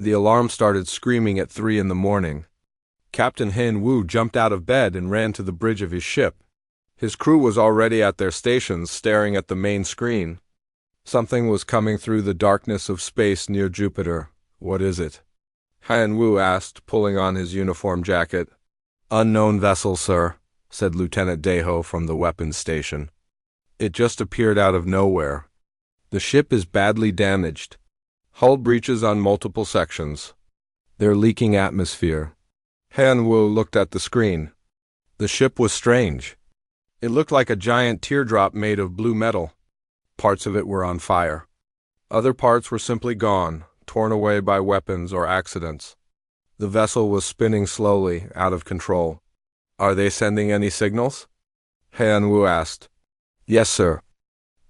The alarm started screaming at 3 in the morning. Captain Hin Wu jumped out of bed and ran to the bridge of his ship. His crew was already at their stations, staring at the main screen. Something was coming through the darkness of space near Jupiter. What is it? Han Wu asked, pulling on his uniform jacket. Unknown vessel, sir, said Lieutenant Deho from the weapons station. It just appeared out of nowhere. The ship is badly damaged. Hull breaches on multiple sections. They're leaking atmosphere. Han Wu looked at the screen. The ship was strange. It looked like a giant teardrop made of blue metal. Parts of it were on fire. Other parts were simply gone, torn away by weapons or accidents. The vessel was spinning slowly, out of control. Are they sending any signals? Han Wu asked. Yes, sir.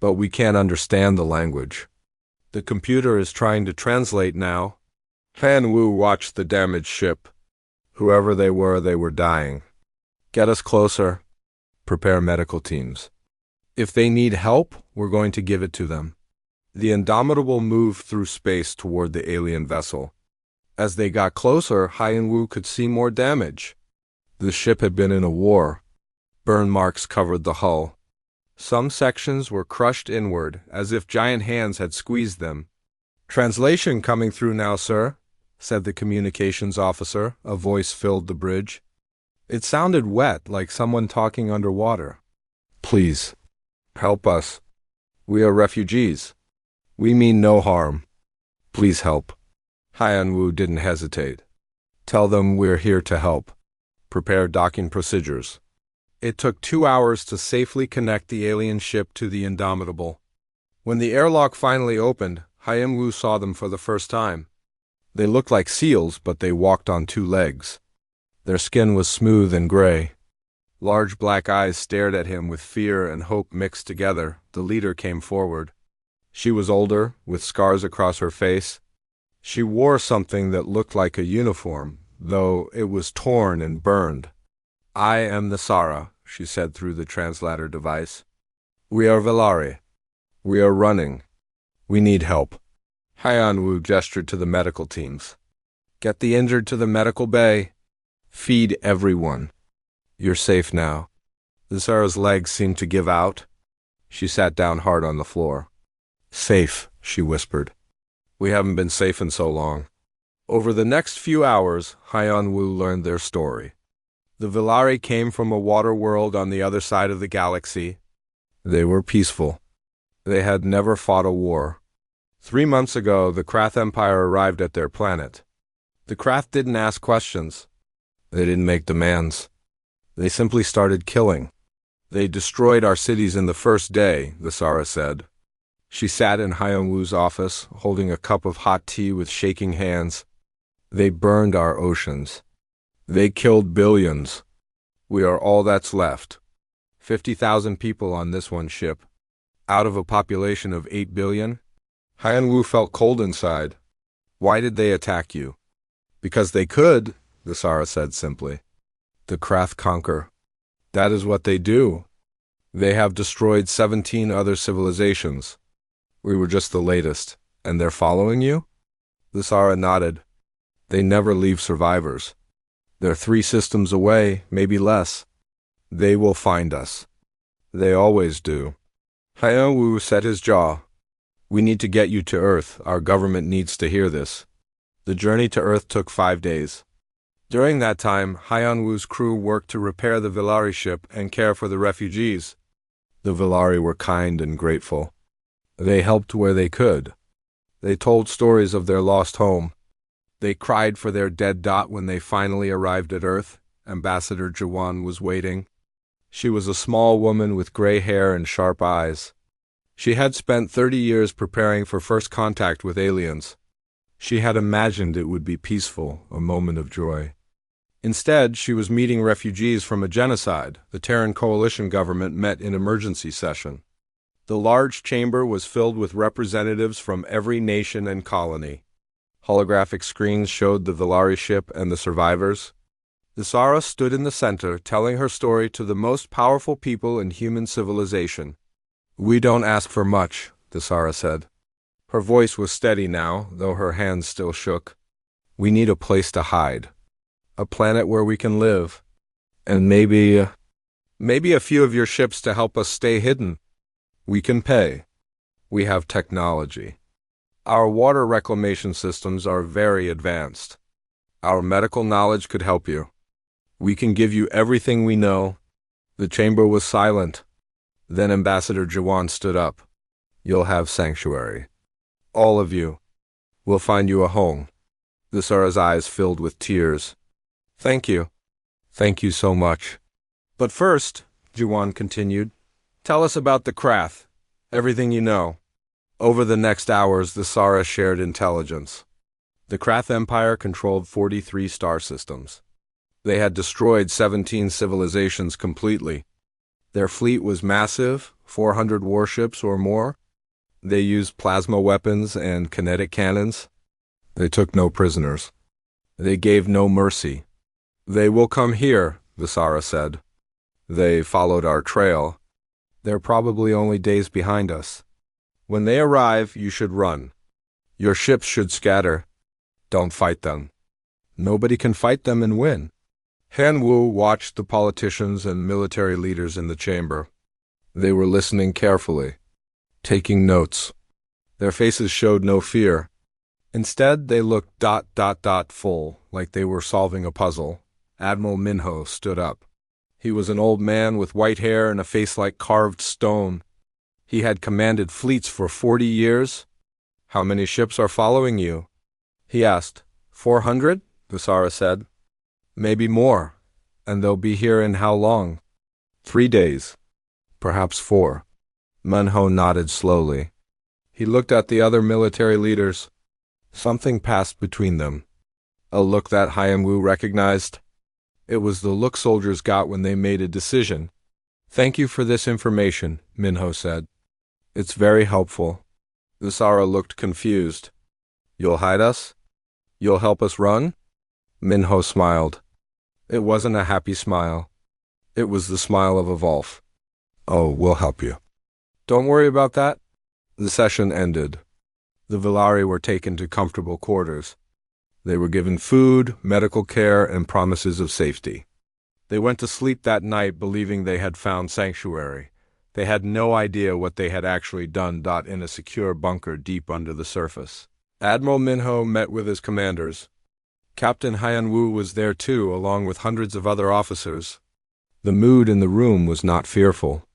But we can't understand the language. The computer is trying to translate now. Han Wu watched the damaged ship. Whoever they were dying. Get us closer. Prepare medical teams. If they need help, we're going to give it to them. The Indomitable moved through space toward the alien vessel. As they got closer, Han Wu could see more damage. The ship had been in a war. Burn marks covered the hull. Some sections were crushed inward, as if giant hands had squeezed them. Translation coming through now, sir, said the communications officer. A voice filled the bridge. It sounded wet, like someone talking underwater. Please, help us. We are refugees. We mean no harm. Please help. Han Wu didn't hesitate. Tell them we're here to help. Prepare docking procedures. It took 2 hours to safely connect the alien ship to the Indomitable. When the airlock finally opened, Han Wu saw them for the first time. They looked like seals, but they walked on 2 legs. Their skin was smooth and gray. Large black eyes stared at him with fear and hope mixed together. The leader came forward. She was older, with scars across her face. She wore something that looked like a uniform, though it was torn and burned. I am the Sara, she said through the translator device. We are Velari. We are running. We need help. Han Wu gestured to the medical teams. Get the injured to the medical bay. Feed everyone. You're safe now. The Sara's legs seemed to give out. She sat down hard on the floor. Safe, she whispered. We haven't been safe in so long. Over the next few hours, Han Wu learned their story. The Velari came from a water world on the other side of the galaxy. They were peaceful. They had never fought a war. 3 months ago, the Krath Empire arrived at their planet. The Krath didn't ask questions. They didn't make demands. They simply started killing. They destroyed our cities in the first day, the Sara said. She sat in Han Wu's office, holding a cup of hot tea with shaking hands. They burned our oceans. They killed billions. We are all that's left. 50,000 people on this one ship. Out of a population of 8 billion? Han Wu felt cold inside. Why did they attack you? Because they could, the Sara said simply. The Krath conquer. That is what they do. They have destroyed 17 other civilizations. We were just the latest. And they're following you? The Sara nodded. They never leave survivors. They're 3 systems away, maybe less. They will find us. They always do. Han Wu set his jaw. We need to get you to Earth. Our government needs to hear this. The journey to Earth took 5 days. During that time, Han Wu's crew worked to repair the Velari ship and care for the refugees. The Velari were kind and grateful. They helped where they could. They told stories of their lost home. They cried for their dead Dot when they finally arrived at Earth. Ambassador Jawan was waiting. She was a small woman with gray hair and sharp eyes. She had spent 30 years preparing for first contact with aliens. She had imagined it would be peaceful, a moment of joy. Instead, she was meeting refugees from a genocide. The Terran coalition government met in emergency session. The large chamber was filled with representatives from every nation and colony. Holographic screens showed the Velari ship and the survivors. The Sara stood in the center, telling her story to the most powerful people in human civilization. We don't ask for much, the Sara said. Her voice was steady now, though her hands still shook. We need a place to hide. A planet where we can live. And maybe a few of your ships to help us stay hidden. We can pay. We have technology. Our water reclamation systems are very advanced. Our medical knowledge could help you. We can give you everything we know. The chamber was silent. Then Ambassador Jawan stood up. You'll have sanctuary. All of you. We'll find you a home. The Sara's eyes filled with tears. Thank you. Thank you so much. But first, Jawan continued, tell us about the Krath. Everything you know. Over the next hours, the Sara shared intelligence. The Krath Empire controlled 43 star systems. They had destroyed 17 civilizations completely. Their fleet was massive, 400 warships or more. They used plasma weapons and kinetic cannons. They took no prisoners. They gave no mercy. They will come here, the Sara said. They followed our trail. They're probably only days behind us. When they arrive, you should run. Your ships should scatter. Don't fight them. Nobody can fight them and win. Han Wu watched the politicians and military leaders in the chamber. They were listening carefully, taking notes. Their faces showed no fear. Instead, they looked full, like they were solving a puzzle. Admiral Minho stood up. He was an old man with white hair and a face like carved stone. He had commanded fleets for 40 years. How many ships are following you? He asked. 400? The Sara said. Maybe more. And they'll be here in how long? 3 days. Perhaps 4. Minho nodded slowly. He looked at the other military leaders. Something passed between them. A look that Han Wu recognized. It was the look soldiers got when they made a decision. Thank you for this information, Minho said. It's very helpful. The Sara looked confused. You'll hide us? You'll help us run? Minho smiled. It wasn't a happy smile. It was the smile of a Volf. Oh, we'll help you. Don't worry about that. The session ended. The Villari were taken to comfortable quarters. They were given food, medical care, and promises of safety. They went to sleep that night believing they had found sanctuary. They had no idea what they had actually done in a secure bunker deep under the surface. Admiral Minho met with his commanders. Captain Han Wu was there too, along with hundreds of other officers. The mood in the room was not fearful.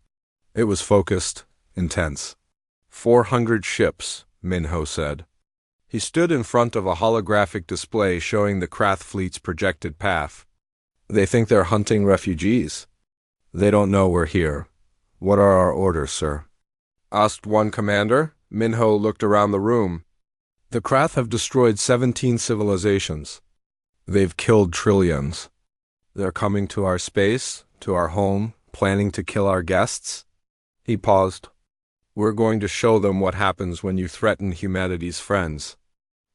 It was focused, intense. 400 ships, Minho said. He stood in front of a holographic display showing the Krath fleet's projected path. They think they're hunting refugees. They don't know we're here. What are our orders, sir? Asked one commander. Minho looked around the room. The Krath have destroyed 17 civilizations. They've killed trillions. They're coming to our space, to our home, planning to kill our guests. He paused. We're going to show them what happens when you threaten humanity's friends.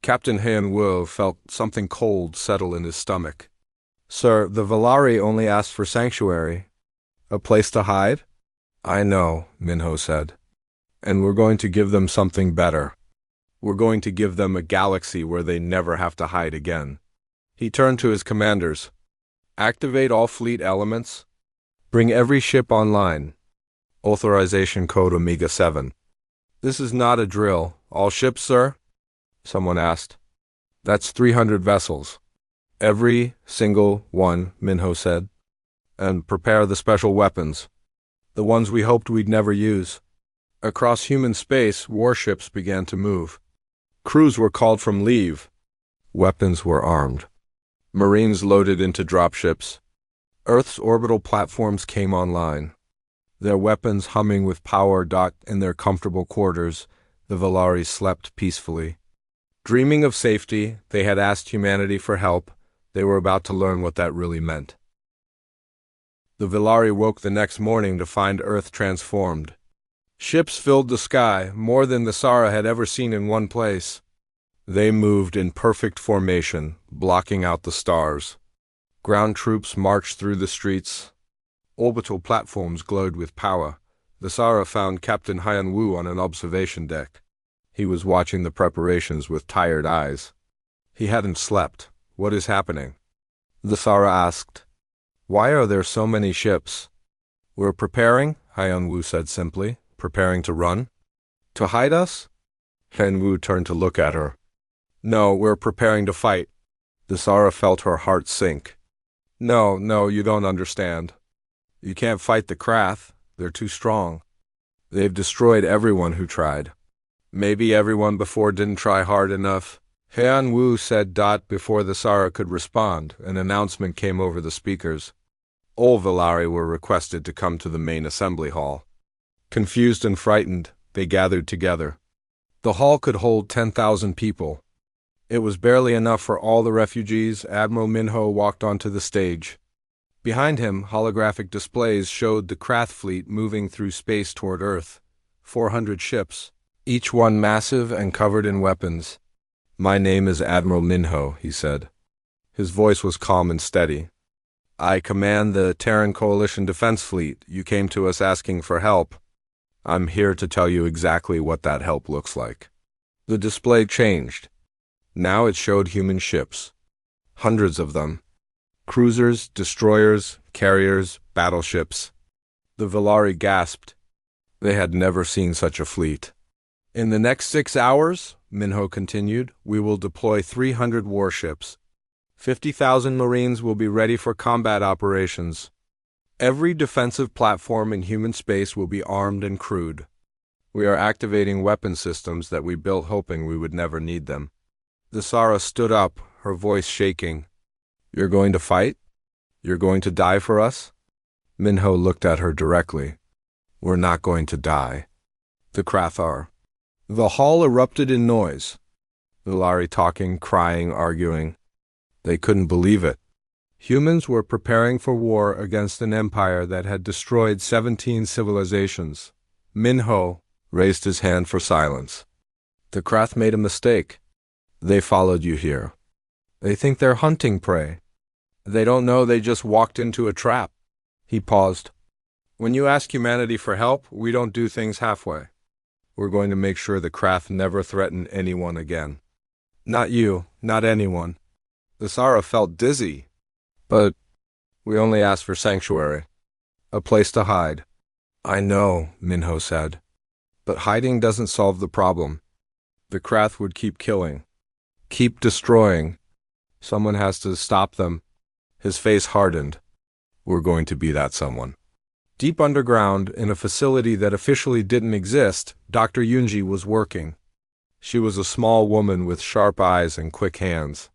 Captain Han Wu felt something cold settle in his stomach. Sir, the Villari only asked for sanctuary. A place to hide? I know, Minho said. And we're going to give them something better. We're going to give them a galaxy where they never have to hide again. He turned to his commanders. Activate all fleet elements. Bring every ship online. Authorization code Omega 7. This is not a drill. All ships, sir? Someone asked. That's 300 vessels. Every single one, Minho said. And prepare the special weapons. The ones we hoped we'd never use. Across human space, warships began to move. Crews were called from leave. Weapons were armed. Marines loaded into dropships. Earth's orbital platforms came online. Their weapons humming with power. In their comfortable quarters, the Villari slept peacefully. Dreaming of safety, they had asked humanity for help. They were about to learn what that really meant. The Villari woke the next morning to find Earth transformed. Ships filled the sky, more than the Sara had ever seen in one place. They moved in perfect formation, blocking out the stars. Ground troops marched through the streets. Orbital platforms glowed with power. The Sara found Captain Han Wu on an observation deck. He was watching the preparations with tired eyes. He hadn't slept. What is happening? The Sara asked. Why are there so many ships? We're preparing, Hyun-woo said simply. Preparing to run? To hide us? Hyun-woo turned to look at her. No, we're preparing to fight. The Sara felt her heart sink. No, you don't understand. You can't fight the Krath. They're too strong. They've destroyed everyone who tried. Maybe everyone before didn't try hard enough. Hyun-woo said. Before the Sara could respond, an announcement came over the speakers. All Velari were requested to come to the main assembly hall. Confused and frightened, they gathered together. The hall could hold 10,000 people. It was barely enough for all the refugees. Admiral Minho walked onto the stage. Behind him, holographic displays showed the Krath fleet moving through space toward Earth. 400 ships, each one massive and covered in weapons. My name is Admiral Minho, he said. His voice was calm and steady. I command the Terran Coalition Defense Fleet. You came to us asking for help. I'm here to tell you exactly what that help looks like. The display changed. Now it showed human ships. Hundreds of them. Cruisers, destroyers, carriers, battleships. The Velari gasped. They had never seen such a fleet. In the next 6 hours, Minho continued, we will deploy 300 warships. 50,000 Marines will be ready for combat operations. Every defensive platform in human space will be armed and crewed. We are activating weapon systems that we built hoping we would never need them. The Sara stood up, her voice shaking. You're going to fight? You're going to die for us? Minho looked at her directly. We're not going to die. The Krath are. The hall erupted in noise. Velari talking, crying, arguing. They couldn't believe it. Humans were preparing for war against an empire that had destroyed 17 civilizations. Minho raised his hand for silence. The Krath made a mistake. They followed you here. They think they're hunting prey. They don't know they just walked into a trap. He paused. When you ask humanity for help, we don't do things halfway. We're going to make sure the Krath never threaten anyone again. Not you, not anyone. The Sara felt dizzy. But we only asked for sanctuary. A place to hide. I know, Minho said. But hiding doesn't solve the problem. The Krath would keep killing. Keep destroying. Someone has to stop them. His face hardened. We're going to be that someone. Deep underground, in a facility that officially didn't exist, Dr. Yunji was working. She was a small woman with sharp eyes and quick hands.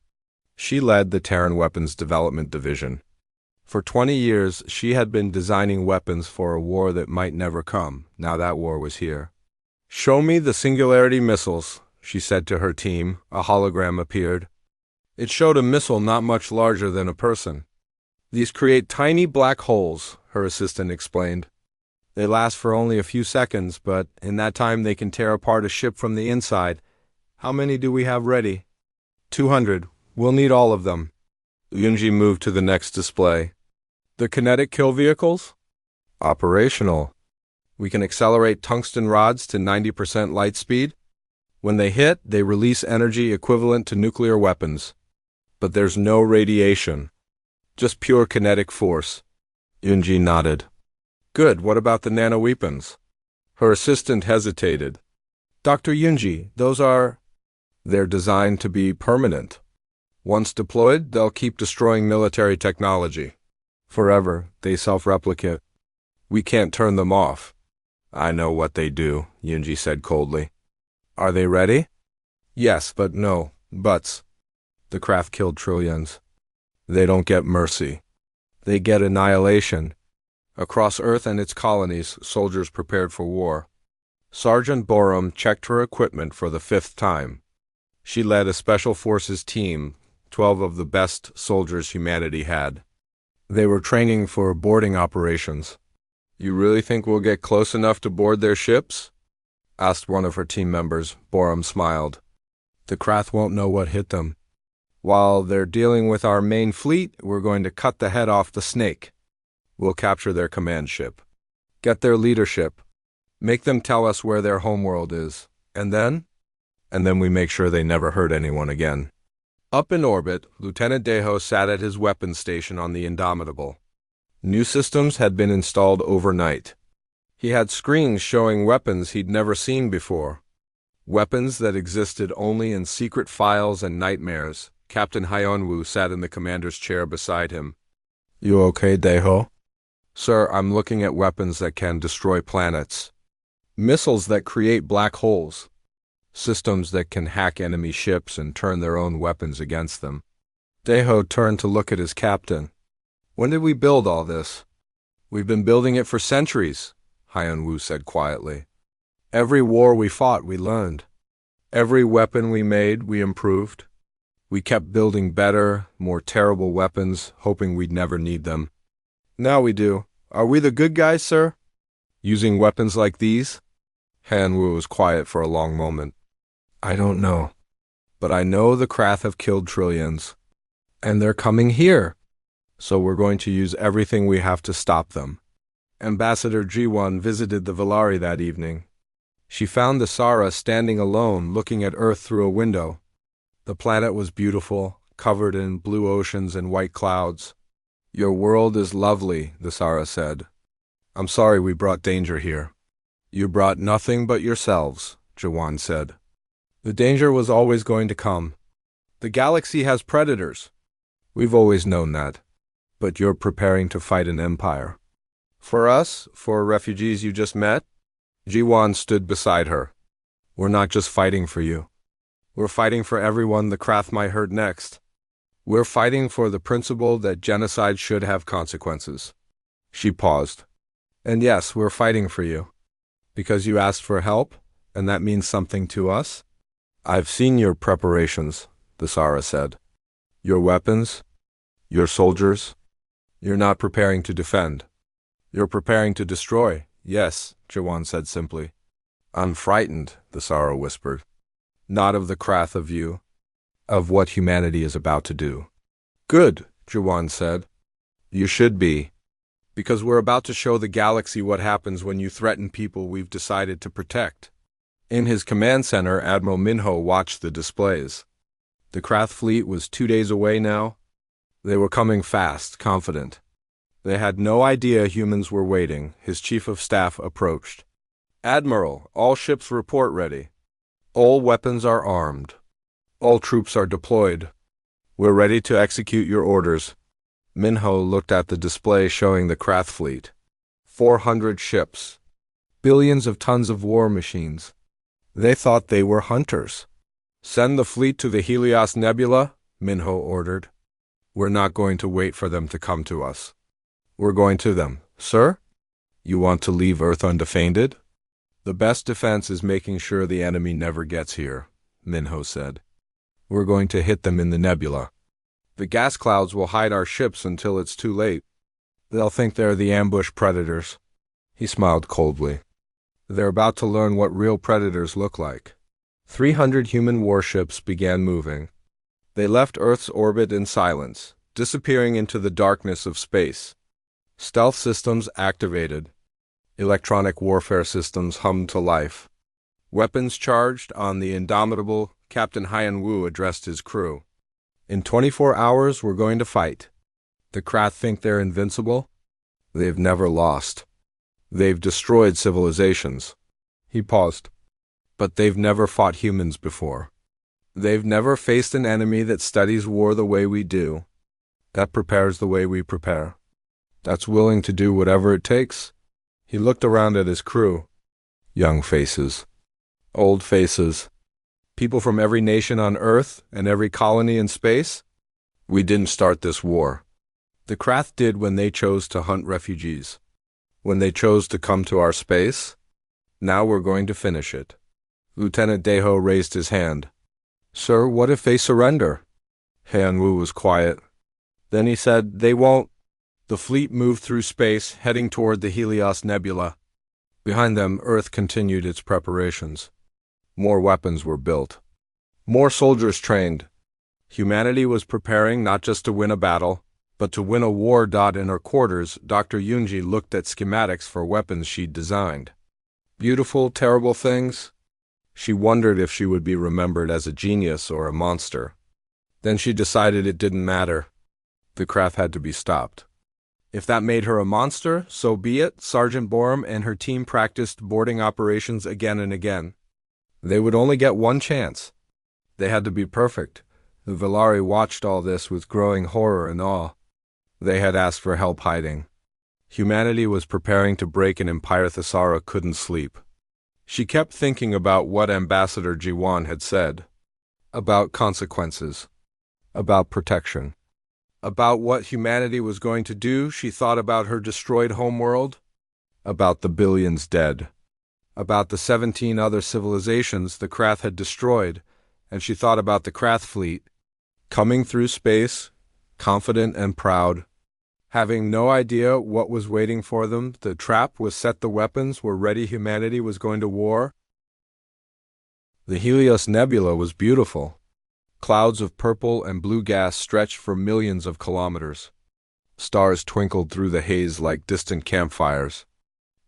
She led the Terran Weapons Development Division. For 20 years, she had been designing weapons for a war that might never come. Now that war was here. Show me the Singularity missiles, she said to her team. A hologram appeared. It showed a missile not much larger than a person. These create tiny black holes, her assistant explained. They last for only a few seconds, but in that time they can tear apart a ship from the inside. How many do we have ready? 200. We'll need all of them. Yunji moved to the next display. The kinetic kill vehicles? Operational. We can accelerate tungsten rods to 90% light speed. When they hit, they release energy equivalent to nuclear weapons. But there's no radiation. Just pure kinetic force. Yunji nodded. Good, what about the nanoweapons? Her assistant hesitated. Dr. Yunji, those are... They're designed to be permanent. Once deployed, they'll keep destroying military technology. Forever, they self-replicate. We can't turn them off. I know what they do, Yunji said coldly. Are they ready? Yes, but no buts. The Krath killed trillions. They don't get mercy. They get annihilation. Across Earth and its colonies, soldiers prepared for war. Sergeant Borum checked her equipment for the 5th time. She led a special forces team, 12 of the best soldiers humanity had. They were training for boarding operations. You really think we'll get close enough to board their ships? Asked one of her team members. Borum smiled. The Krath won't know what hit them. While they're dealing with our main fleet, we're going to cut the head off the snake. We'll capture their command ship. Get their leadership. Make them tell us where their homeworld is. And then we make sure they never hurt anyone again. Up in orbit, Lieutenant Deho sat at his weapons station on the Indomitable. New systems had been installed overnight. He had screens showing weapons he'd never seen before. Weapons that existed only in secret files and nightmares. Captain Hyunwoo sat in the commander's chair beside him. "You okay, Deho?" "Sir, I'm looking at weapons that can destroy planets. Missiles that create black holes. Systems that can hack enemy ships and turn their own weapons against them." Deho turned to look at his captain. "When did we build all this?" "We've been building it for centuries," Hyunwoo said quietly. "Every war we fought, we learned. Every weapon we made, we improved. We kept building better, more terrible weapons, hoping we'd never need them. Now we do. Are we the good guys, sir? Using weapons like these?" Hyunwoo was quiet for a long moment. "I don't know. But I know the Krath have killed trillions. And they're coming here. So we're going to use everything we have to stop them." Ambassador Ji-won visited the Villari that evening. She found the Sara standing alone, looking at Earth through a window. The planet was beautiful, covered in blue oceans and white clouds. "Your world is lovely," the Sara said. "I'm sorry we brought danger here." "You brought nothing but yourselves," Ji-won said. "The danger was always going to come. The galaxy has predators. We've always known that. But you're preparing to fight an empire. For us, for refugees you just met?" Ji-won stood beside her. "We're not just fighting for you. We're fighting for everyone the Krath might hurt next. We're fighting for the principle that genocide should have consequences." She paused. "And yes, we're fighting for you. Because you asked for help, and that means something to us?" "I've seen your preparations," the Sara said. "Your weapons, your soldiers. You're not preparing to defend. You're preparing to destroy." "Yes," Ji-won said simply. "I'm frightened," the Sara whispered. "Not of the Krath, of you. Of what humanity is about to do." "Good," Ji-won said. "You should be. Because we're about to show the galaxy what happens when you threaten people we've decided to protect." In his command center, Admiral Minho watched the displays. The Krath fleet was 2 days away now. They were coming fast, confident. They had no idea humans were waiting. His chief of staff approached. "Admiral, all ships report ready. All weapons are armed. All troops are deployed. We're ready to execute your orders." Minho looked at the display showing the Krath fleet. 400 ships. Billions of tons of war machines. They thought they were hunters. "Send the fleet to the Helios Nebula," Minho ordered. "We're not going to wait for them to come to us. We're going to them." "Sir? You want to leave Earth undefended?" "The best defense is making sure the enemy never gets here," Minho said. "We're going to hit them in the nebula. The gas clouds will hide our ships until it's too late. They'll think they're the ambush predators." He smiled coldly. "They're about to learn what real predators look like." 300 human warships began moving. They left Earth's orbit in silence, disappearing into the darkness of space. Stealth systems activated. Electronic warfare systems hummed to life. Weapons charged on the Indomitable. Captain Hyunwoo addressed his crew. "In 24 hours, we're going to fight. The Krath think they're invincible. They've never lost. They've destroyed civilizations." He paused. "But they've never fought humans before. They've never faced an enemy that studies war the way we do. That prepares the way we prepare. That's willing to do whatever it takes." He looked around at his crew. Young faces. Old faces. People from every nation on Earth and every colony in space. "We didn't start this war. The Krath did when they chose to hunt refugees. When they chose to come to our space. Now we're going to finish it." Lieutenant Deho raised his hand. "Sir, what if they surrender?" Hyunwoo was quiet. Then he said, "They won't." The fleet moved through space, heading toward the Helios Nebula. Behind them, Earth continued its preparations. More weapons were built. More soldiers trained. Humanity was preparing not just to win a battle, but to win a war. In her quarters, Dr. Yoonji looked at schematics for weapons she'd designed. Beautiful, terrible things. She wondered if she would be remembered as a genius or a monster. Then she decided it didn't matter. The craft had to be stopped. If that made her a monster, so be it. Sergeant Borum and her team practiced boarding operations again and again. They would only get one chance. They had to be perfect. The Velari watched all this with growing horror and awe. They had asked for help hiding. Humanity was preparing to break, and Empire Thesara couldn't sleep. She kept thinking about what Ambassador Jiwan had said. About consequences. About protection. About what humanity was going to do. She thought about her destroyed homeworld. About the billions dead. About the 17 other civilizations the Krath had destroyed. And she thought about the Krath fleet, coming through space, confident and proud. Having no idea what was waiting for them, the trap was set, the weapons were ready, humanity was going to war. The Helios Nebula was beautiful. Clouds of purple and blue gas stretched for millions of kilometers. Stars twinkled through the haze like distant campfires.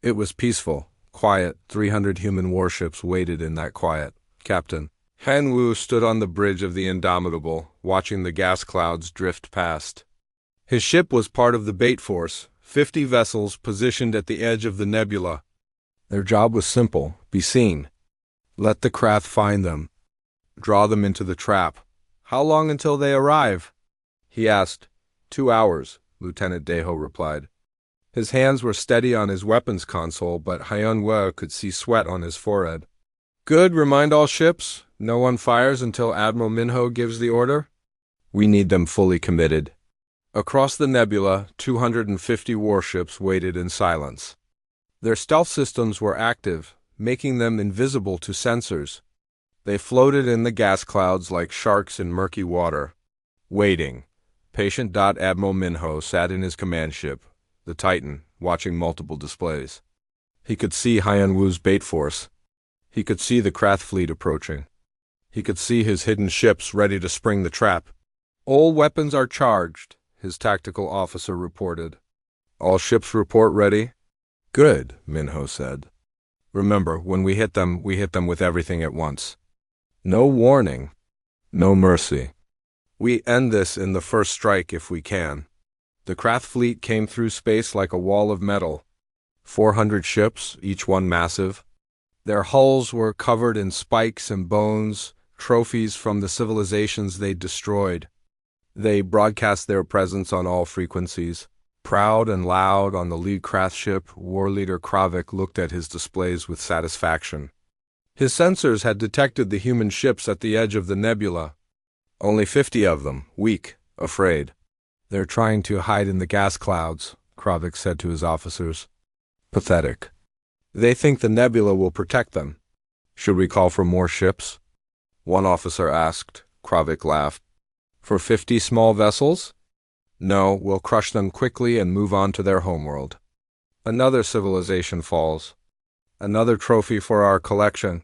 It was peaceful, quiet. 300 human warships waited in that quiet. Captain Han Wu stood on the bridge of the Indomitable, watching the gas clouds drift past. His ship was part of the bait force, 50 vessels positioned at the edge of the nebula. Their job was simple: be seen. Let the Krath find them. Draw them into the trap. How long until they arrive? He asked. 2 hours, Lieutenant Deho replied. His hands were steady on his weapons console, but Hyun Wei could see sweat on his forehead. Good, remind all ships. No one fires until Admiral Minho gives the order. We need them fully committed. Across the nebula, 250 warships waited in silence. Their stealth systems were active, making them invisible to sensors. They floated in the gas clouds like sharks in murky water. Waiting. Patient. Admiral Minho sat in his command ship, the Titan, watching multiple displays. He could see Hyun Wu's bait force. He could see the Krath fleet approaching. He could see his hidden ships ready to spring the trap. All weapons are charged, his tactical officer reported. All ships report ready? Good, Minho said. Remember, when we hit them with everything at once. No warning. No mercy. We end this in the first strike if we can. The Krath fleet came through space like a wall of metal. 400 ships, each one massive. Their hulls were covered in spikes and bones, trophies from the civilizations they destroyed. They broadcast their presence on all frequencies. Proud and loud on the lead Krath ship, War Leader Kravik looked at his displays with satisfaction. His sensors had detected the human ships at the edge of the nebula. Only 50 of them, weak, afraid. They're trying to hide in the gas clouds, Kravik said to his officers. Pathetic. They think the nebula will protect them. Should we call for more ships? One officer asked. Kravik laughed. For 50 small vessels? No, we'll crush them quickly and move on to their homeworld. Another civilization falls. Another trophy for our collection.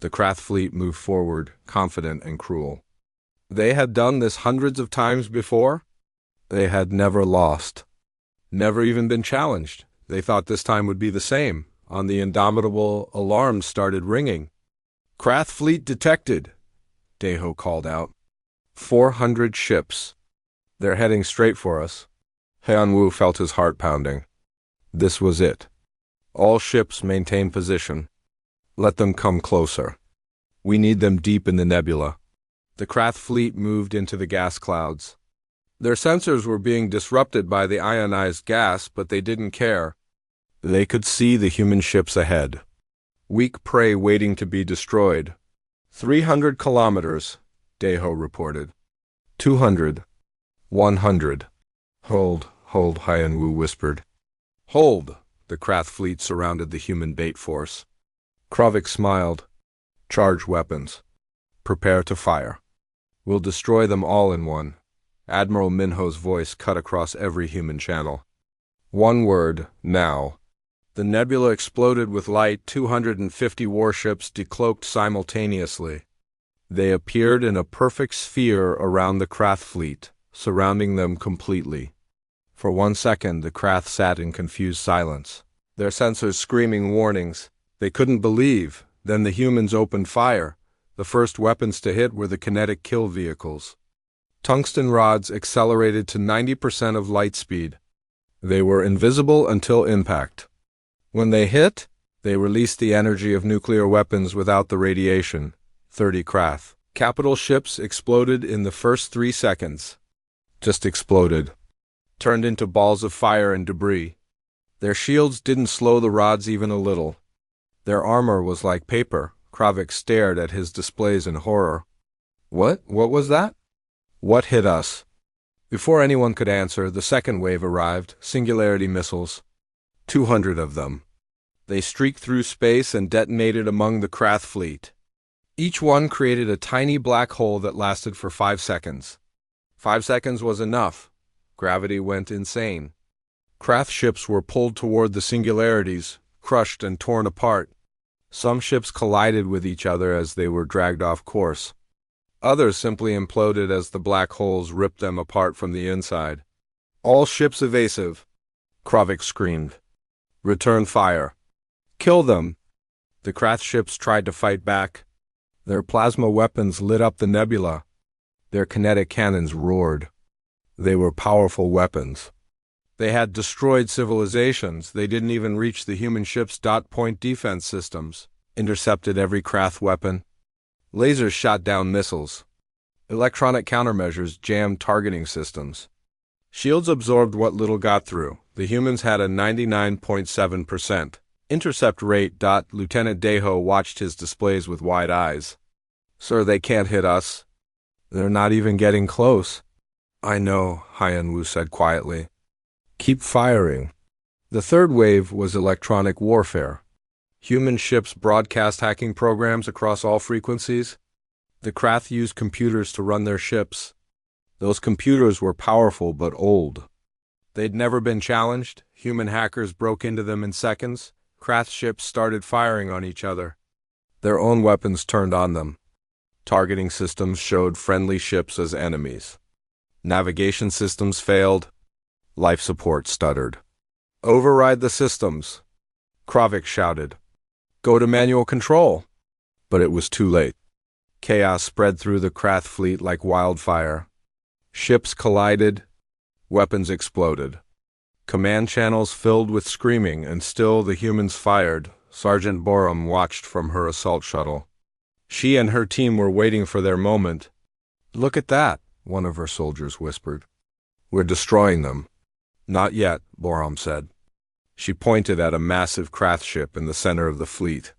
The Krath fleet moved forward, confident and cruel. They had done this hundreds of times before. They had never lost. Never even been challenged. They thought this time would be the same. On the Indomitable, alarms started ringing. Krath fleet detected, Deho called out. 400 ships. They're heading straight for us. Hyun Woo felt his heart pounding. This was it. All ships maintain position. Let them come closer. We need them deep in the nebula. The Krath fleet moved into the gas clouds. Their sensors were being disrupted by the ionized gas, but they didn't care. They could see the human ships ahead. Weak prey waiting to be destroyed. 300 kilometers, Deho reported. 200. 100. Hold, Hyun Woo whispered. Hold! The Krath fleet surrounded the human bait force. Kravik smiled. Charge weapons. Prepare to fire. We'll destroy them all in one. Admiral Minho's voice cut across every human channel. One word, now. The nebula exploded with light. 250 warships decloaked simultaneously. They appeared in a perfect sphere around the Krath fleet, surrounding them completely. For 1 second, the Krath sat in confused silence, their sensors screaming warnings. They couldn't believe. Then the humans opened fire. The first weapons to hit were the kinetic kill vehicles. Tungsten rods accelerated to 90% of light speed. They were invisible until impact. When they hit, they released the energy of nuclear weapons without the radiation. 30 Krath. Capital ships exploded in the first 3 seconds. Just exploded. Turned into balls of fire and debris. Their shields didn't slow the rods even a little. Their armor was like paper. Kravik stared at his displays in horror. What was that? What hit us? Before anyone could answer, the second wave arrived, Singularity missiles. 200 of them. They streaked through space and detonated among the Krath fleet. Each one created a tiny black hole that lasted for 5 seconds. 5 seconds was enough. Gravity went insane. Krath ships were pulled toward the singularities, crushed and torn apart. Some ships collided with each other as they were dragged off course. Others simply imploded as the black holes ripped them apart from the inside. All ships evasive. Kravik screamed. Return fire. Kill them. The Krath ships tried to fight back. Their plasma weapons lit up the nebula. Their kinetic cannons roared. They were powerful weapons. They had destroyed civilizations. They didn't even reach the human ships' dot-point defense systems. Intercepted every Krath weapon. Lasers shot down missiles. Electronic countermeasures jammed targeting systems. Shields absorbed what little got through. The humans had a 99.7% intercept rate. Lieutenant Deho watched his displays with wide eyes. Sir, they can't hit us. They're not even getting close. I know, Hyan-Wu said quietly. Keep firing. The third wave was electronic warfare. Human ships broadcast hacking programs across all frequencies. The Krath used computers to run their ships. Those computers were powerful but old. They'd never been challenged. Human hackers broke into them in seconds. Krath ships started firing on each other. Their own weapons turned on them. Targeting systems showed friendly ships as enemies. Navigation systems failed. Life support stuttered. Override the systems. Kravik shouted. Go to manual control. But it was too late. Chaos spread through the Krath fleet like wildfire. Ships collided. Weapons exploded. Command channels filled with screaming, and still the humans fired. Sergeant Borum watched from her assault shuttle. She and her team were waiting for their moment. Look at that, one of her soldiers whispered. We're destroying them. Not yet, Borum said. She pointed at a massive Krath ship in the center of the fleet.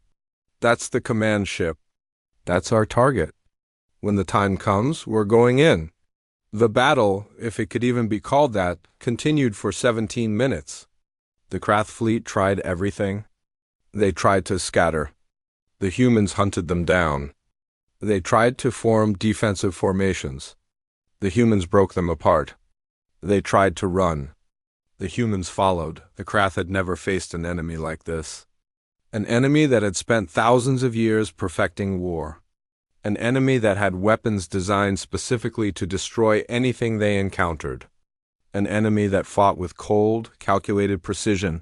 That's the command ship. That's our target. When the time comes, we're going in. The battle, if it could even be called that, continued for 17 minutes. The Krath fleet tried everything. They tried to scatter. The humans hunted them down. They tried to form defensive formations. The humans broke them apart. They tried to run. The humans followed. The Krath had never faced an enemy like this. An enemy that had spent thousands of years perfecting war. An enemy that had weapons designed specifically to destroy anything they encountered. An enemy that fought with cold, calculated precision.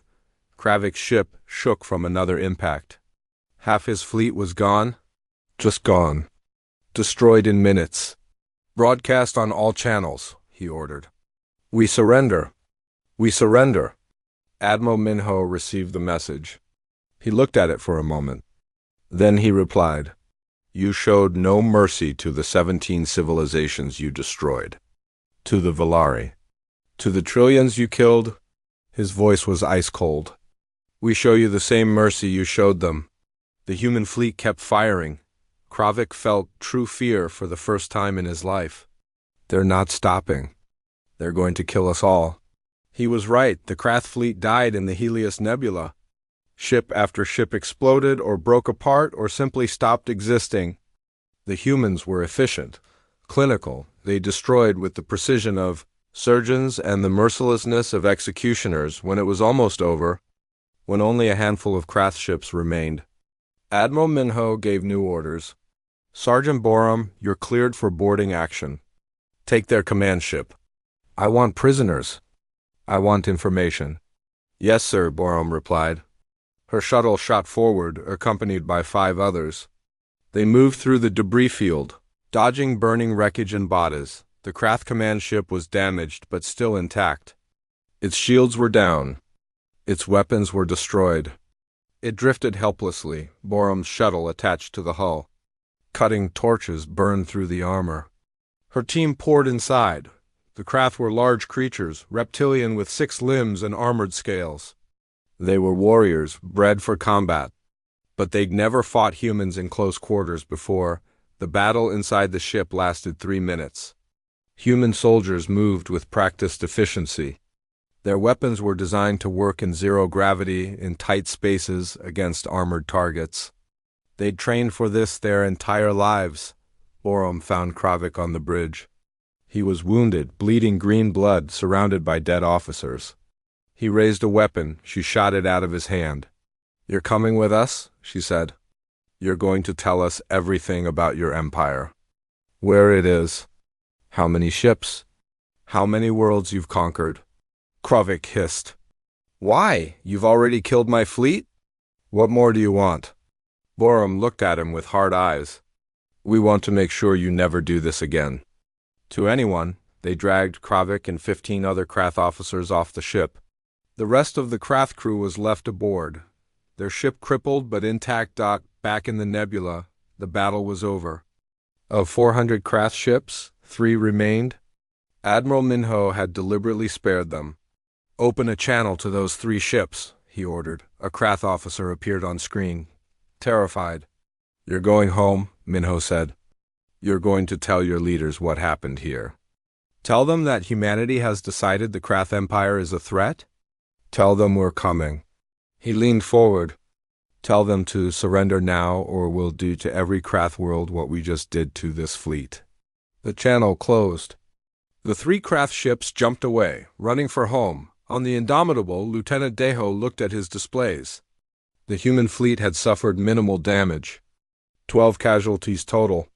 Kravik's ship shook from another impact. Half his fleet was gone. Just gone. Destroyed in minutes. Broadcast on all channels, he ordered. We surrender. We surrender. Admiral Minho received the message. He looked at it for a moment. Then he replied, You showed no mercy to the 17 civilizations you destroyed. To the Valari. To the trillions you killed. His voice was ice cold. We show you the same mercy you showed them. The human fleet kept firing. Kravik felt true fear for the first time in his life. They're not stopping. They're going to kill us all. He was right. The Krath fleet died in the Helios Nebula. Ship after ship exploded or broke apart or simply stopped existing. The humans were efficient, clinical. They destroyed with the precision of surgeons and the mercilessness of executioners. When it was almost over, when only a handful of Krath ships remained, Admiral Minho gave new orders. Sergeant Borum, you're cleared for boarding action. Take their command ship. I want prisoners. I want information. Yes, sir, Borum replied. Her shuttle shot forward, accompanied by 5 others. They moved through the debris field, dodging burning wreckage and bodies. The Krath command ship was damaged but still intact. Its shields were down. Its weapons were destroyed. It drifted helplessly, Borum's shuttle attached to the hull. Cutting torches burned through the armor. Her team poured inside. The Krath were large creatures, reptilian with 6 limbs and armored scales. They were warriors, bred for combat. But they'd never fought humans in close quarters before. The battle inside the ship lasted 3 minutes. Human soldiers moved with practiced efficiency. Their weapons were designed to work in zero gravity, in tight spaces, against armored targets. They'd trained for this their entire lives. Borum found Kravik on the bridge. He was wounded, bleeding green blood, surrounded by dead officers. He raised a weapon. She shot it out of his hand. "You're coming with us?" she said. "You're going to tell us everything about your empire. Where it is. How many ships. How many worlds you've conquered." Kravik hissed. "Why? You've already killed my fleet? What more do you want?" Borum looked at him with hard eyes. "We want to make sure you never do this again." To anyone, they dragged Kravik and 15 other Krath officers off the ship. The rest of the Krath crew was left aboard. Their ship crippled but intact docked back in the nebula. The battle was over. Of 400 Krath ships, 3 remained. Admiral Minho had deliberately spared them. "Open a channel to those 3 ships," he ordered. A Krath officer appeared on screen, terrified. "You're going home," Minho said. "You're going to tell your leaders what happened here. Tell them that humanity has decided the Krath Empire is a threat. Tell them we're coming." He leaned forward. "Tell them to surrender now, or we'll do to every Krath world what we just did to this fleet." The channel closed. The 3 Krath ships jumped away, running for home. On the Indomitable, Lieutenant Deho looked at his displays. The human fleet had suffered minimal damage. 12 casualties total.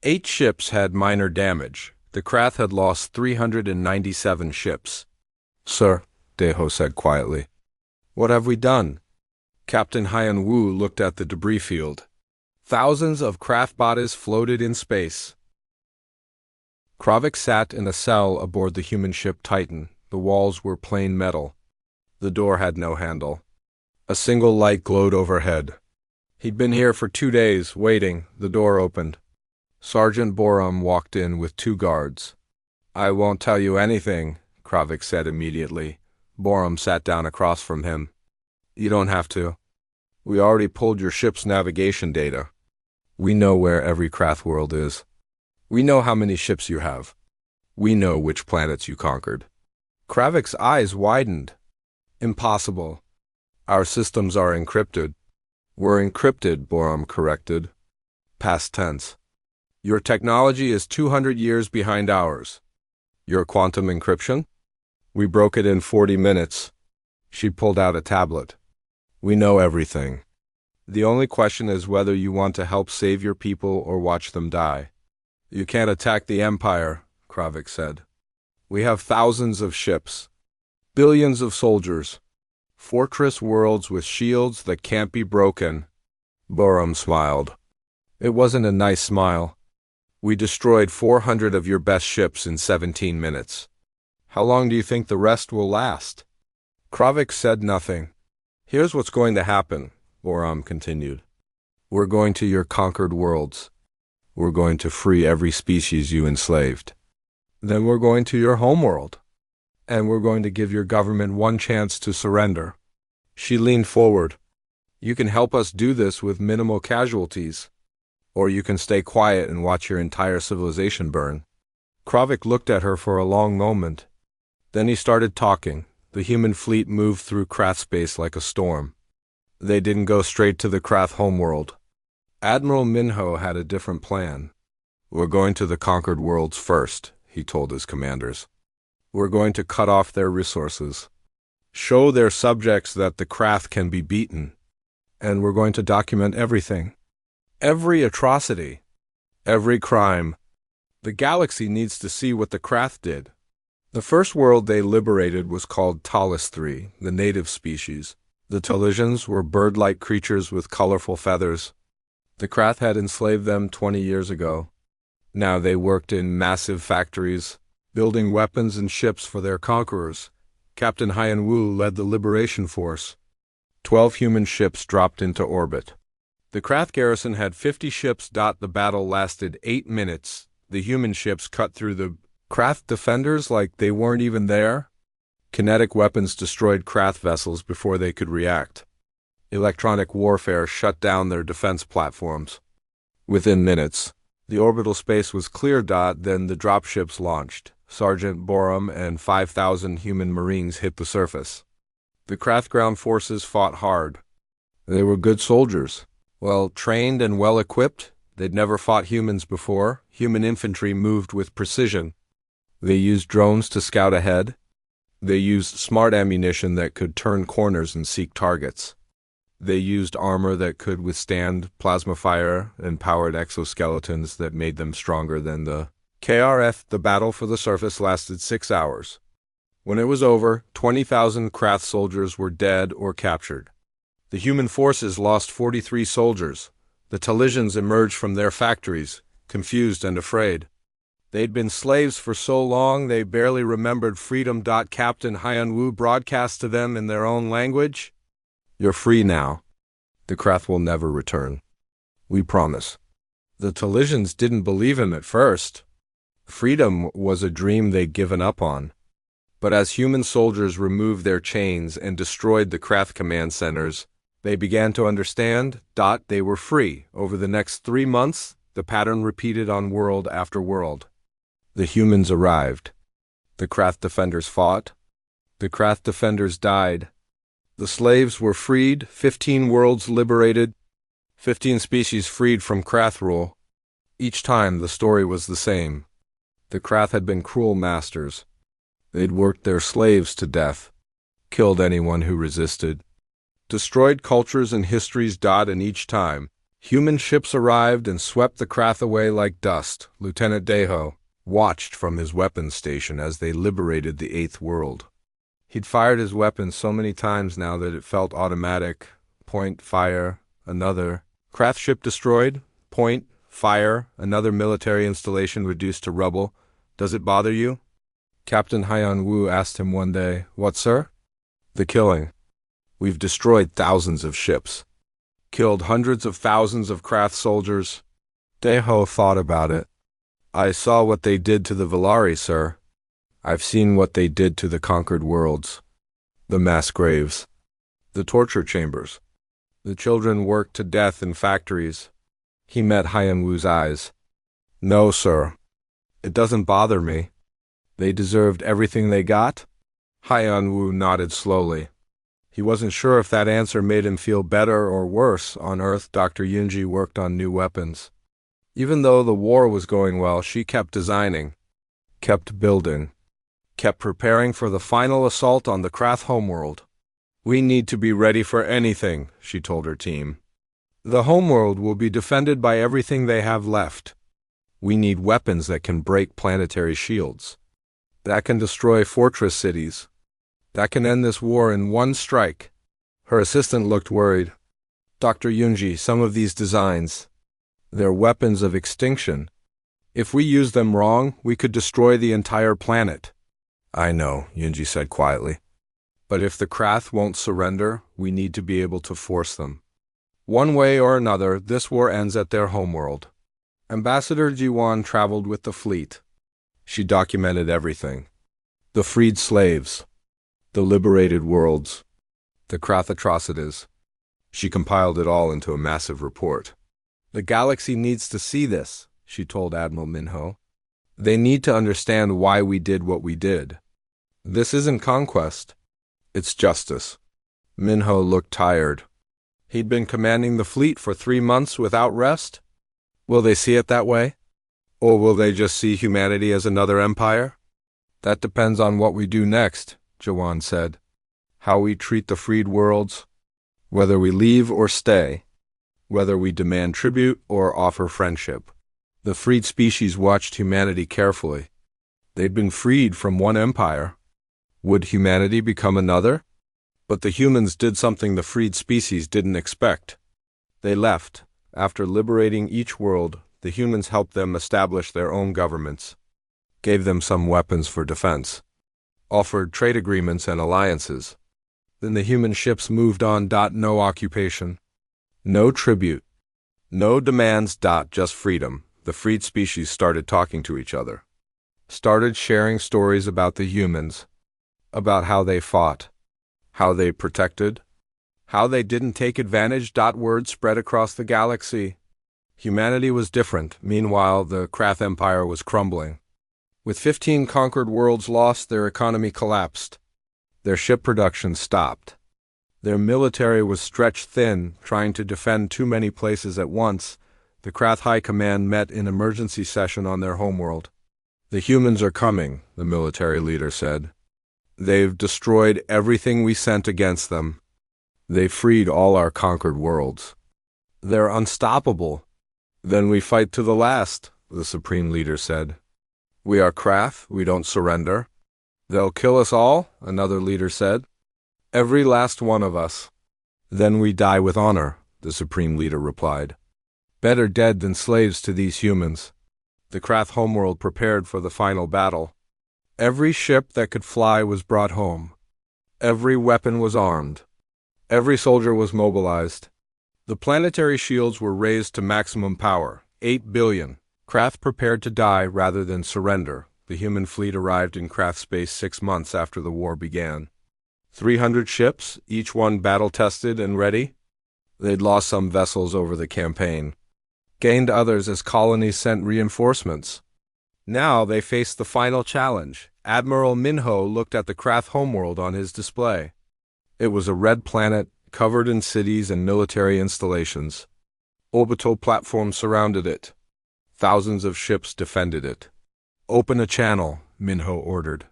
8 ships had minor damage. The Krath had lost 397 ships. "Sir," Deho said quietly. "What have we done?" Captain Hyan Wu looked at the debris field. Thousands of Krath bodies floated in space. Kravik sat in a cell aboard the human ship Titan. The walls were plain metal. The door had no handle. A single light glowed overhead. He'd been here for 2 days, waiting. The door opened. Sergeant Borum walked in with 2 guards. "I won't tell you anything," Kravik said immediately. Borum sat down across from him. "You don't have to. We already pulled your ship's navigation data. We know where every Krath world is. We know how many ships you have. We know which planets you conquered." Kravik's eyes widened. "Impossible. Our systems are encrypted." "We're encrypted," Borum corrected. Past tense. "Your technology is 200 years behind ours." "Your quantum encryption?" "We broke it in 40 minutes. She pulled out a tablet. "We know everything. The only question is whether you want to help save your people or watch them die." "You can't attack the Empire," Kravik said. "We have thousands of ships, billions of soldiers, fortress worlds with shields that can't be broken." Borum smiled. It wasn't a nice smile. "We destroyed 400 of your best ships in 17 minutes. How long do you think the rest will last?" Kravik said nothing. "Here's what's going to happen," Borum continued. "We're going to your conquered worlds. We're going to free every species you enslaved. Then we're going to your homeworld. And we're going to give your government one chance to surrender." She leaned forward. "You can help us do this with minimal casualties. Or you can stay quiet and watch your entire civilization burn." Kravik looked at her for a long moment. Then he started talking. The human fleet moved through Krath space like a storm. They didn't go straight to the Krath homeworld. Admiral Minho had a different plan. "We're going to the conquered worlds first," he told his commanders. "We're going to cut off their resources, show their subjects that the Krath can be beaten, and we're going to document everything. Every atrocity, every crime. The galaxy needs to see what the Krath did." The first world they liberated was called Talis III, the native species. The Talisians were bird-like creatures with colorful feathers. The Krath had enslaved them 20 years ago. Now they worked in massive factories, building weapons and ships for their conquerors. Captain Hyan Wu led the Liberation Force. 12 human ships dropped into orbit. The Krath garrison had 50 ships. The battle lasted 8 minutes. The human ships cut through the Krath defenders like they weren't even there. Kinetic weapons destroyed Krath vessels before they could react. Electronic warfare shut down their defense platforms. Within minutes, the orbital space was clear. Then the dropships launched. Sergeant Borum and 5,000 human marines hit the surface. The Krath ground forces fought hard. They were good soldiers, well trained and well equipped. They'd never fought humans before. Human infantry moved with precision. They used drones to scout ahead. They used smart ammunition that could turn corners and seek targets. They used armor that could withstand plasma fire and powered exoskeletons that made them stronger than the KRF. The battle for the surface lasted 6 hours. When it was over, 20,000 Krath soldiers were dead or captured. The human forces lost 43 soldiers. The Talisians emerged from their factories, confused and afraid. They'd been slaves for so long they barely remembered freedom. Captain Hyan Wu broadcast to them in their own language. You're free now. The Krath will never return. We promise. The Talisians didn't believe him at first. Freedom was a dream they'd given up on. But as human soldiers removed their chains and destroyed the Krath command centers, they began to understand. They were free. Over the next 3 months, the pattern repeated on world after world. The humans arrived. The Krath defenders fought. The Krath defenders died. The slaves were freed, 15 worlds liberated, 15 species freed from Krath rule. Each time the story was the same. The Krath had been cruel masters. They'd worked their slaves to death, killed anyone who resisted, destroyed cultures and histories. And each time, human ships arrived and swept the Krath away like dust. Lieutenant Deho watched from his weapons station as they liberated the 8th world. He'd fired his weapon so many times now that it felt automatic. Point, fire, another. Krath ship destroyed. Point, fire, another military installation reduced to rubble. Does it bother you? Captain Hyan Wu asked him one day. What, sir? The killing. We've destroyed thousands of ships. Killed hundreds of thousands of Krath soldiers. Deho thought about it. I saw what they did to the Velari, sir. I've seen what they did to the conquered worlds. The mass graves. The torture chambers. The children worked to death in factories. He met Hyan Wu's eyes. No, sir. It doesn't bother me. They deserved everything they got? Hyan Wu nodded slowly. He wasn't sure if that answer made him feel better or worse. On Earth, Dr. Yunji worked on new weapons. Even though the war was going well, she kept designing, kept building, kept preparing for the final assault on the Krath homeworld. We need to be ready for anything, she told her team. The homeworld will be defended by everything they have left. We need weapons that can break planetary shields, that can destroy fortress cities, that can end this war in one strike. Her assistant looked worried. Dr. Yunji, some of these designs, they're weapons of extinction. If we use them wrong, we could destroy the entire planet. I know, Yunji said quietly. But if the Krath won't surrender, we need to be able to force them. One way or another, this war ends at their homeworld. Ambassador Jiwan traveled with the fleet. She documented everything. The freed slaves, the liberated worlds, the Krath atrocities. She compiled it all into a massive report. The galaxy needs to see this, she told Admiral Minho. They need to understand why we did what we did. This isn't conquest. It's justice. Minho looked tired. He'd been commanding the fleet for 3 months without rest. Will they see it that way? Or will they just see humanity as another empire? That depends on what we do next, Jawan said. How we treat the freed worlds, whether we leave or stay, whether we demand tribute or offer friendship. The freed species watched humanity carefully. They'd been freed from one empire. Would humanity become another? But the humans did something the freed species didn't expect. They left. After liberating each world, The humans helped them establish their own governments, gave them some weapons for defense, offered trade agreements and alliances. Then the human ships moved on. No occupation, no tribute, no demands. Just freedom. The freed species started talking to each other, started sharing stories about the humans, about how they fought, how they protected, how they didn't take advantage. Word spread across the galaxy. Humanity was different. Meanwhile, the Krath Empire was crumbling. With 15 conquered worlds lost, their economy collapsed. Their ship production stopped. Their military was stretched thin, trying to defend too many places at once. The Krath High Command met in emergency session on their homeworld. "The humans are coming," the military leader said. "They've destroyed everything we sent against them. They freed all our conquered worlds. They're unstoppable." "Then we fight to the last," the supreme leader said. "We are Krath, we don't surrender." "They'll kill us all," another leader said. "Every last one of us." "Then we die with honor," the supreme leader replied. "Better dead than slaves to these humans." The Krath homeworld prepared for the final battle. Every ship that could fly was brought home. Every weapon was armed. Every soldier was mobilized. The planetary shields were raised to maximum power, 8 billion. Krath prepared to die rather than surrender. The human fleet arrived in Krath space 6 months after the war began. 300 ships, each one battle-tested and ready. They'd lost some vessels over the campaign, gained others as colonies sent reinforcements. Now they faced the final challenge. Admiral Minho looked at the Krath homeworld on his display. It was a red planet, covered in cities and military installations. Orbital platforms surrounded it. Thousands of ships defended it. "Open a channel," Minho ordered.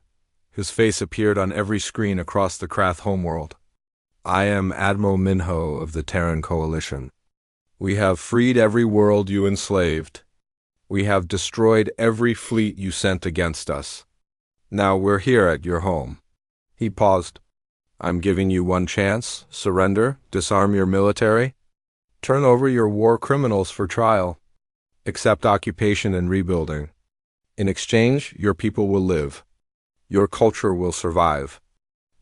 His face appeared on every screen across the Krath homeworld. "I am Admiral Minho of the Terran Coalition. We have freed every world you enslaved. We have destroyed every fleet you sent against us. Now we're here at your home." He paused. "I'm giving you one chance. Surrender, disarm your military, turn over your war criminals for trial, accept occupation and rebuilding. In exchange, your people will live. Your culture will survive.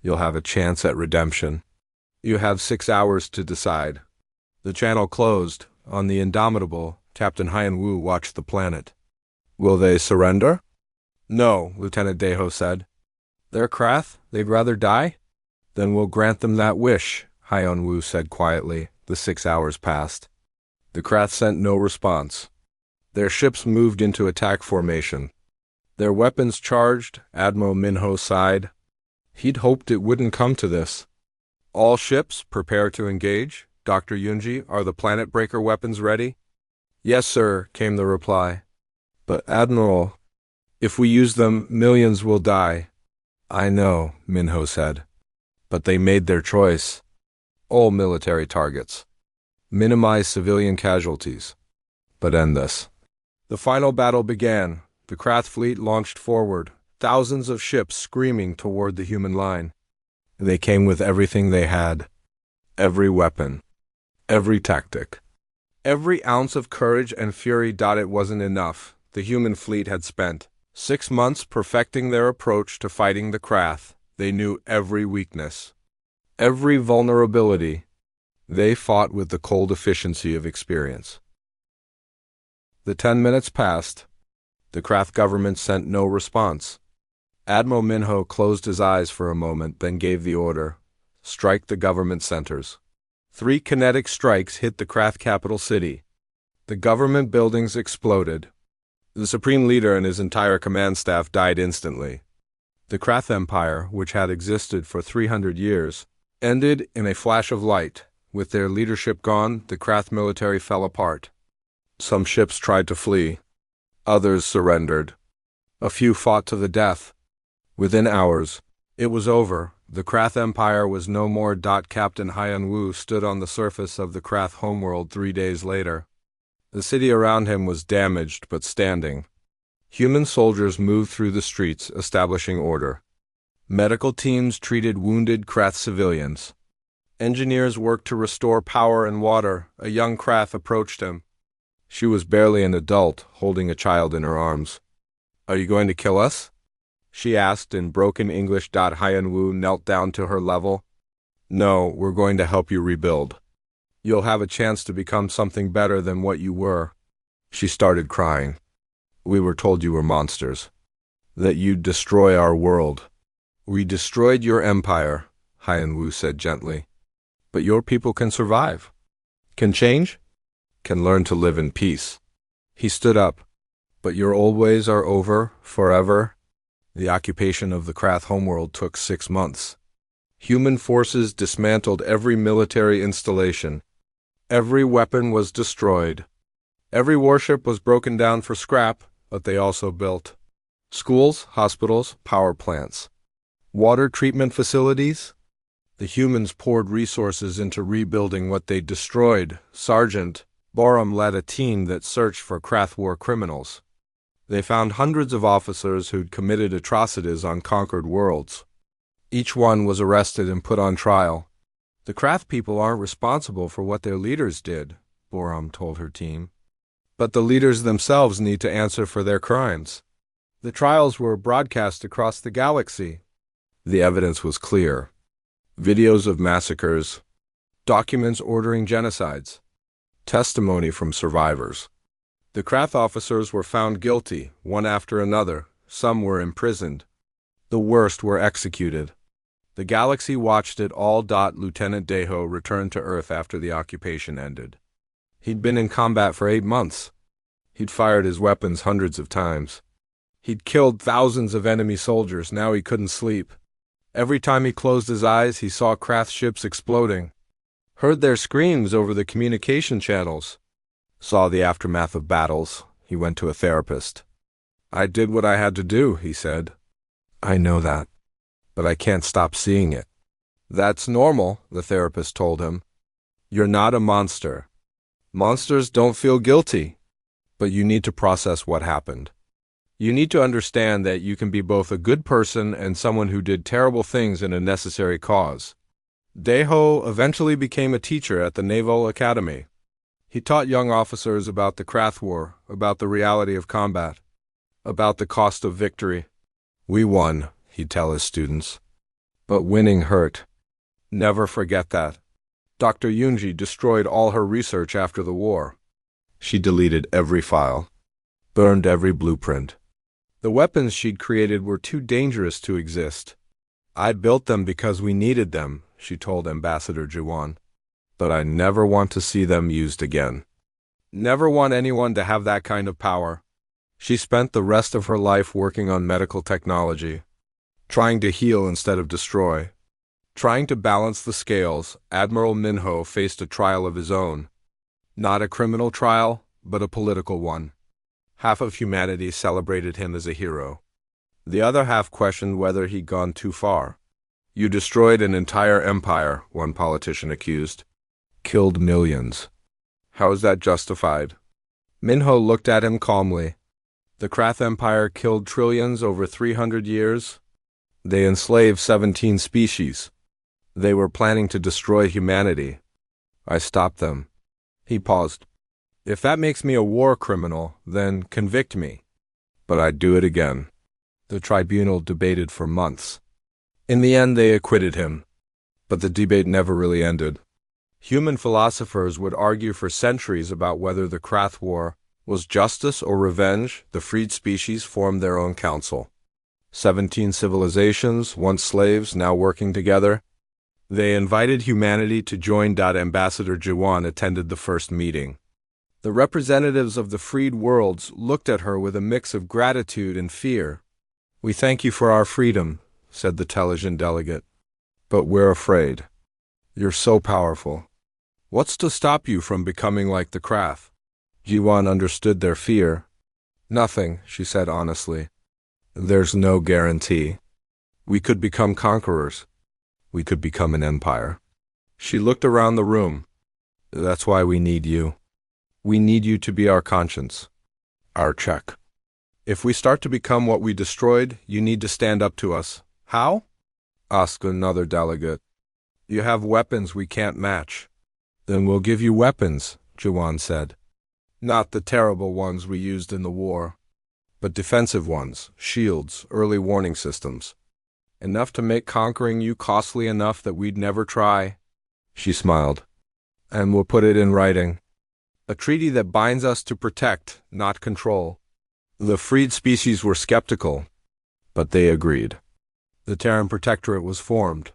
You'll have a chance at redemption. You have 6 hours to decide." The channel closed. On the Indomitable, Captain Hyan Wu watched the planet. "Will they surrender?" "No," Lieutenant Deho said. "They're Krath? They'd rather die?" "Then we'll grant them that wish," Hyan Wu said quietly. The 6 hours passed. The Krath sent no response. Their ships moved into attack formation. Their weapons charged. Admiral Minho sighed. He'd hoped it wouldn't come to this. "All ships, prepare to engage. Dr. Yunji, are the planet breaker weapons ready?" "Yes, sir," came the reply. "But Admiral, if we use them, millions will die." "I know," Minho said. "But they made their choice. All military targets. Minimize civilian casualties. But end this." The final battle began. The Krath fleet launched forward, thousands of ships screaming toward the human line. They came with everything they had. Every weapon. Every tactic. Every ounce of courage and fury. It wasn't enough. The human fleet had spent 6 months perfecting their approach to fighting the Krath. They knew every weakness, every vulnerability. They fought with the cold efficiency of experience. The 10 minutes passed. The Krath government sent no response. Admiral Minho closed his eyes for a moment, then gave the order, "Strike the government centers." 3 kinetic strikes hit the Krath capital city. The government buildings exploded. The supreme leader and his entire command staff died instantly. The Krath Empire, which had existed for 300 years, ended in a flash of light. With their leadership gone, the Krath military fell apart. Some ships tried to flee. Others surrendered. A few fought to the death. Within hours, it was over. The Krath Empire was no more. Captain Hyan Wu stood on the surface of the Krath homeworld 3 days later. The city around him was damaged but standing. Human soldiers moved through the streets, establishing order. Medical teams treated wounded Krath civilians. Engineers worked to restore power and water. A young Krath approached him. She was barely an adult, holding a child in her arms. "Are you going to kill us?" she asked in broken English. Hyenwu knelt down to her level. "No, we're going to help you rebuild. You'll have a chance to become something better than what you were." She started crying. "We were told you were monsters, that you'd destroy our world." "We destroyed your empire," Hyenwu said gently. "But your people can survive, can change, can learn to live in peace." He stood up. "But your old ways are over, forever." The occupation of the Krath homeworld took 6 months. Human forces dismantled every military installation. Every weapon was destroyed. Every warship was broken down for scrap, but they also built schools, hospitals, power plants, water treatment facilities. The humans poured resources into rebuilding what they destroyed. Sergeant Borum led a team that searched for Krath War criminals. They found hundreds of officers who'd committed atrocities on conquered worlds. Each one was arrested and put on trial. "The Krath people aren't responsible for what their leaders did," Borum told her team. "But the leaders themselves need to answer for their crimes." The trials were broadcast across the galaxy. The evidence was clear. Videos of massacres, documents ordering genocides, testimony from survivors. The Krath officers were found guilty, one after another. Some were imprisoned. The worst were executed. The galaxy watched it all. Lieutenant Deho returned to Earth after the occupation ended. He'd been in combat for 8 months. He'd fired his weapons hundreds of times. He'd killed thousands of enemy soldiers. Now he couldn't sleep. Every time he closed his eyes, he saw Krath ships exploding, heard their screams over the communication channels, saw the aftermath of battles. He went to a therapist. "I did what I had to do," he said. "I know that, but I can't stop seeing it." "That's normal," the therapist told him. "You're not a monster. Monsters don't feel guilty. But you need to process what happened. You need to understand that you can be both a good person and someone who did terrible things in a necessary cause." Deho eventually became a teacher at the Naval Academy. He taught young officers about the Krath War, about the reality of combat, about the cost of victory. "We won," he'd tell his students. "But winning hurt. Never forget that." Dr. Yunji destroyed all her research after the war. She deleted every file, burned every blueprint. The weapons she'd created were too dangerous to exist. "I built them because we needed them," she told Ambassador Jiwan. "But I never want to see them used again. Never want anyone to have that kind of power." She spent the rest of her life working on medical technology, trying to heal instead of destroy, trying to balance the scales. Admiral Minho faced a trial of his own. Not a criminal trial, but a political one. Half of humanity celebrated him as a hero. The other half questioned whether he'd gone too far. "You destroyed an entire empire," one politician accused. "Killed millions. How is that justified?" Minho looked at him calmly. "The Krath Empire killed trillions over 300 years. They enslaved 17 species. They were planning to destroy humanity. I stopped them." He paused. "If that makes me a war criminal, then convict me. But I'd do it again." The tribunal debated for months. In the end, they acquitted him. But the debate never really ended. Human philosophers would argue for centuries about whether the Krath War was justice or revenge. The freed species formed their own council. 17 civilizations, once slaves, now working together. They invited humanity to join. Ambassador Jiwan attended the first meeting. The representatives of the freed worlds looked at her with a mix of gratitude and fear. "We thank you for our freedom," said the Telesian delegate. "But we're afraid. You're so powerful. What's to stop you from becoming like the Krath?" Jiwan understood their fear. "Nothing," she said honestly. "There's no guarantee. We could become conquerors. We could become an empire." She looked around the room. "That's why we need you. We need you to be our conscience, our check. If we start to become what we destroyed, you need to stand up to us." "How?" asked another delegate. "You have weapons we can't match." "Then we'll give you weapons," Jiwan said. Not the terrible ones we used in the war, but defensive ones, shields, early warning systems. Enough to make conquering you costly enough that we'd never try. She smiled. And we'll put it in writing. A treaty that binds us to protect, not control. The freed species were skeptical, but they agreed. The Terran Protectorate was formed.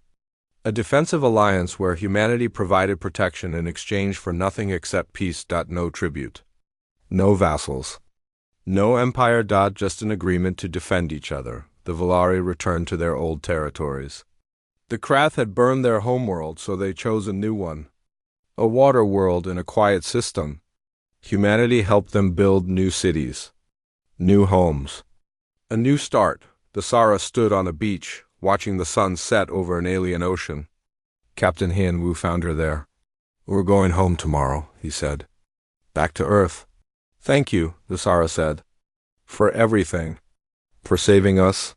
A defensive alliance where humanity provided protection in exchange for nothing except peace. No tribute. No vassals. No empire. Just an agreement to defend each other. The Valari returned to their old territories. The Krath had burned their homeworld, so they chose a new one. A water world in a quiet system. Humanity helped them build new cities. New homes. A new start. The Sara stood on a beach, watching the sun set over an alien ocean. Captain Han Wu found her there. We're going home tomorrow, he said. Back to Earth. Thank you, the Sara said. For everything. For saving us.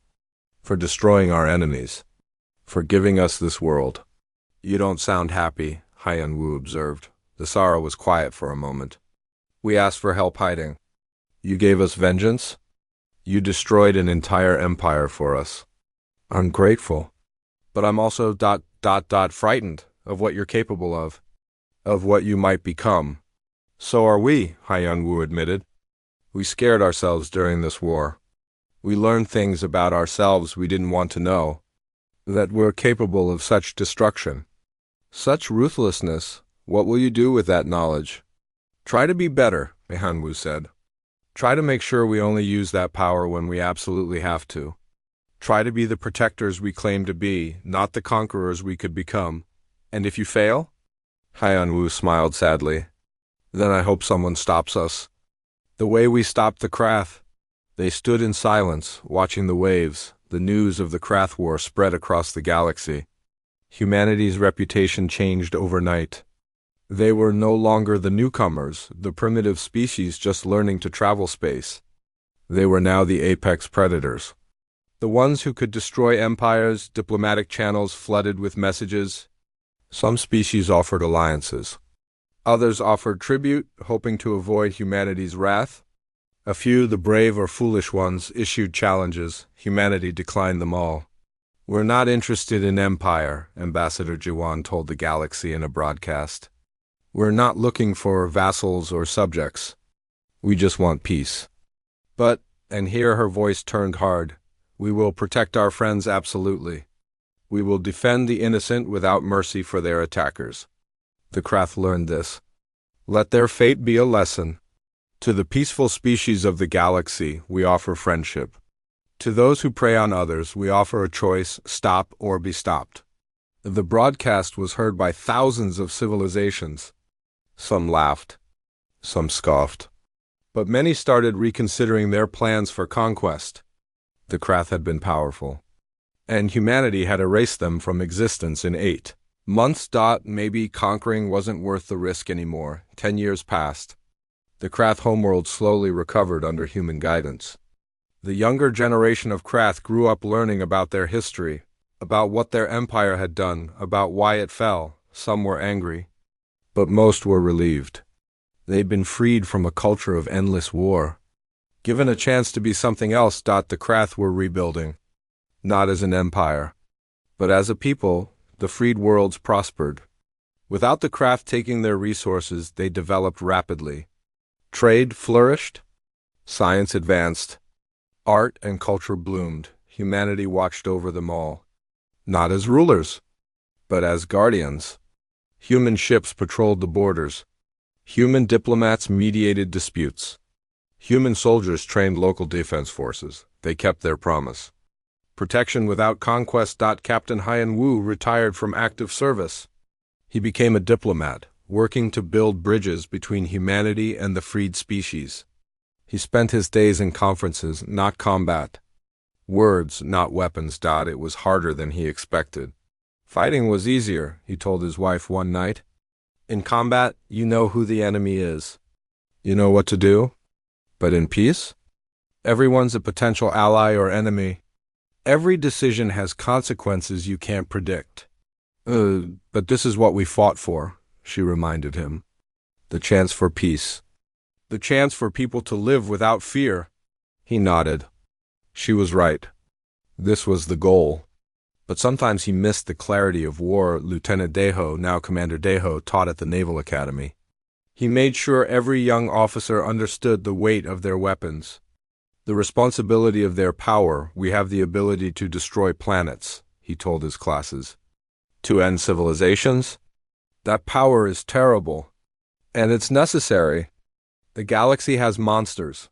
For destroying our enemies. For giving us this world. You don't sound happy, Han Wu observed. The Sara was quiet for a moment. We asked for help hiding. You gave us vengeance? You destroyed an entire empire for us. Ungrateful. But I'm also frightened of what you're capable of what you might become. So are we, Han Wu admitted. We scared ourselves during this war. We learned things about ourselves we didn't want to know, that we're capable of such destruction. Such ruthlessness. What will you do with that knowledge? Try to be better, Han Wu said. Try to make sure we only use that power when we absolutely have to. Try to be the protectors we claim to be, not the conquerors we could become. And if you fail? Han Wu smiled sadly. Then I hope someone stops us. The way we stopped the Krath. They stood in silence, watching the waves. The news of the Krath War spread across the galaxy. Humanity's reputation changed overnight. They were no longer the newcomers, the primitive species just learning to travel space. They were now the apex predators. The ones who could destroy empires, diplomatic channels flooded with messages. Some species offered alliances. Others offered tribute, hoping to avoid humanity's wrath. A few, the brave or foolish ones, issued challenges. Humanity declined them all. We're not interested in empire, Ambassador Jiwan told the galaxy in a broadcast. We're not looking for vassals or subjects. We just want peace. But, and here her voice turned hard, we will protect our friends absolutely. We will defend the innocent without mercy for their attackers. The Krath learned this. Let their fate be a lesson. To the peaceful species of the galaxy, we offer friendship. To those who prey on others, we offer a choice, stop or be stopped. The broadcast was heard by thousands of civilizations. Some laughed. Some scoffed. But many started reconsidering their plans for conquest. The Krath had been powerful. And humanity had erased them from existence in 8 months. Maybe conquering wasn't worth the risk anymore. 10 years passed. The Krath homeworld slowly recovered under human guidance. The younger generation of Krath grew up learning about their history, about what their empire had done, about why it fell. Some were angry, but most were relieved. They'd been freed from a culture of endless war. Given a chance to be something else. The Krath were rebuilding, not as an empire, but as a people. The freed worlds prospered. Without the Krath taking their resources, they developed rapidly. Trade flourished. Science advanced. Art and culture bloomed. Humanity watched over them all. Not as rulers, but as guardians. Human ships patrolled the borders. Human diplomats mediated disputes. Human soldiers trained local defense forces. They kept their promise. Protection without conquest. Captain Han Wu retired from active service. He became a diplomat, working to build bridges between humanity and the freed species. He spent his days in conferences, not combat. Words, not weapons. It was harder than he expected. Fighting was easier, he told his wife one night. In combat, you know who the enemy is. You know what to do. But in peace, everyone's a potential ally or enemy. Every decision has consequences you can't predict. But this is what we fought for, she reminded him. The chance for peace. The chance for people to live without fear. He nodded. She was right. This was the goal. But sometimes he missed the clarity of war Lieutenant Deho, now Commander Deho, taught at the Naval Academy. He made sure every young officer understood the weight of their weapons, the responsibility of their power. We have the ability to destroy planets, he told his classes. To end civilizations? That power is terrible. And it's necessary. The galaxy has monsters.